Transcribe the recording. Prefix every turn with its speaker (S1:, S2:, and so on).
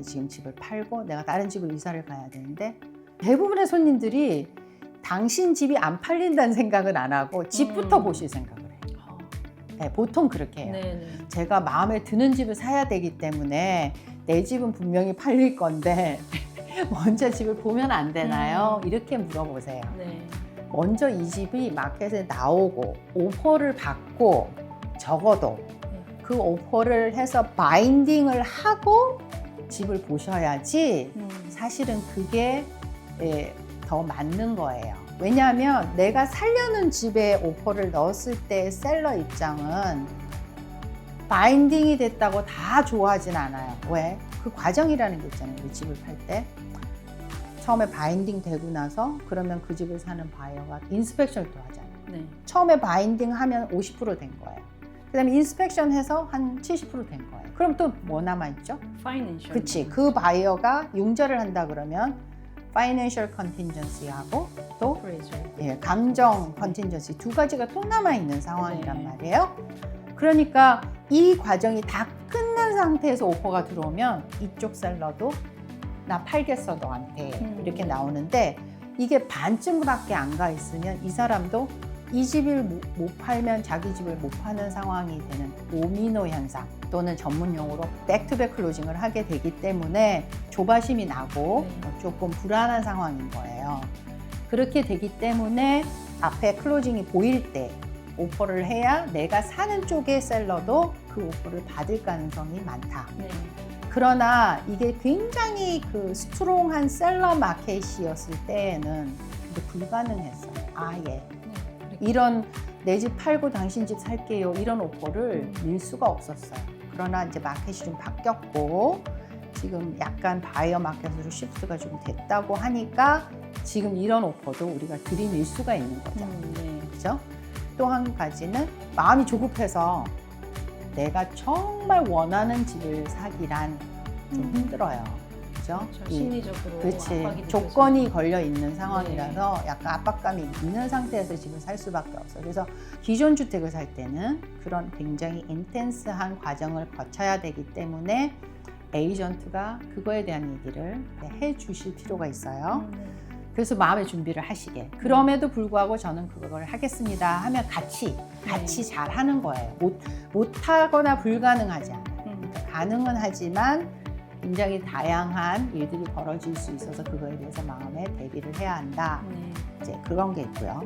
S1: 때문에 지금 집을 팔고 내가 다른 집으로 이사를 가야 되는데 대부분의 손님들이 당신 집이 안 팔린다는 생각은 안 하고 집부터 보실 생각을 해요. 네, 보통 그렇게 해요.
S2: 네네.
S1: 제가 마음에 드는 집을 사야 되기 때문에 내 집은 분명히 팔릴 건데 먼저 집을 보면 안 되나요? 이렇게 물어보세요.
S2: 네.
S1: 먼저 이 집이 마켓에 나오고 오퍼를 받고 적어도 그 오퍼를 해서 바인딩을 하고 집을 보셔야지 사실은 그게 더 맞는 거예요. 왜냐하면 내가 살려는 집에 오퍼를 넣었을 때 셀러 입장은 바인딩이 됐다고 다 좋아하진 않아요. 왜? 그 과정이라는 게 있잖아요. 우리 집을 팔 때. 처음에 바인딩 되고 나서 그러면 그 집을 사는 바이어가 인스펙션을 또 하잖아요.
S2: 네.
S1: 처음에 바인딩 하면 50% 된 거예요. 그 다음에 인스펙션 해서 한 70% 된 거예요. 그럼 또 뭐 남아있죠?
S2: 파이낸셜.
S1: 그치. 그 바이어가 융자를 한다 그러면 파이낸셜 컨틴전시하고 또 감정 컨틴전시 두 가지가 또 남아있는 상황이란
S2: 네.
S1: 말이에요. 그러니까 이 과정이 다 끝난 상태에서 오퍼가 들어오면 이쪽 셀러도 나 팔겠어 너한테 이렇게 나오는데 이게 반쯤밖에 안 가 있으면 이 사람도 이 집을 못 팔면 자기 집을 못 파는 상황이 되는 도미노 현상 또는 전문 용어로 백투백 클로징을 하게 되기 때문에 조바심이 나고 조금 불안한 상황인 거예요. 그렇게 되기 때문에 앞에 클로징이 보일 때 오퍼를 해야 내가 사는 쪽의 셀러도 그 오퍼를 받을 가능성이 많다.
S2: 네.
S1: 그러나 이게 굉장히 그 스트롱한 셀러 마켓이었을 때에는 이게 불가능했어요. 아예. 이런 내 집 팔고 당신 집 살게요 이런 오퍼를 밀 수가 없었어요. 그러나 이제 마켓이 좀 바뀌었고 지금 약간 바이어 마켓으로 시프트가 좀 됐다고 하니까 지금 이런 오퍼도 우리가 들이밀 수가 있는 거죠.
S2: 네.
S1: 그죠? 또 한 가지는 마음이 조급해서 내가 정말 원하는 집을 사기란 좀 힘들어요. 그죠?
S2: 그렇죠. 심리적으로
S1: 그렇지.
S2: 압박이
S1: 조건이 걸려 있는 상황이라서 약간 압박감이 있는 상태에서 집을 살 수밖에 없어요. 그래서 기존 주택을 살 때는 그런 굉장히 인텐스한 과정을 거쳐야 되기 때문에 에이전트가 그거에 대한 얘기를 해 주실 필요가 있어요. 그래서 마음의 준비를 하시게. 그럼에도 불구하고 저는 그걸 하겠습니다 하면 같이 잘 하는 거예요. 못하거나 불가능하지 않아요. 그러니까 가능은 하지만 굉장히 다양한 일들이 벌어질 수 있어서 그거에 대해서 마음에 대비를 해야 한다. 이제 그런 게 있고요.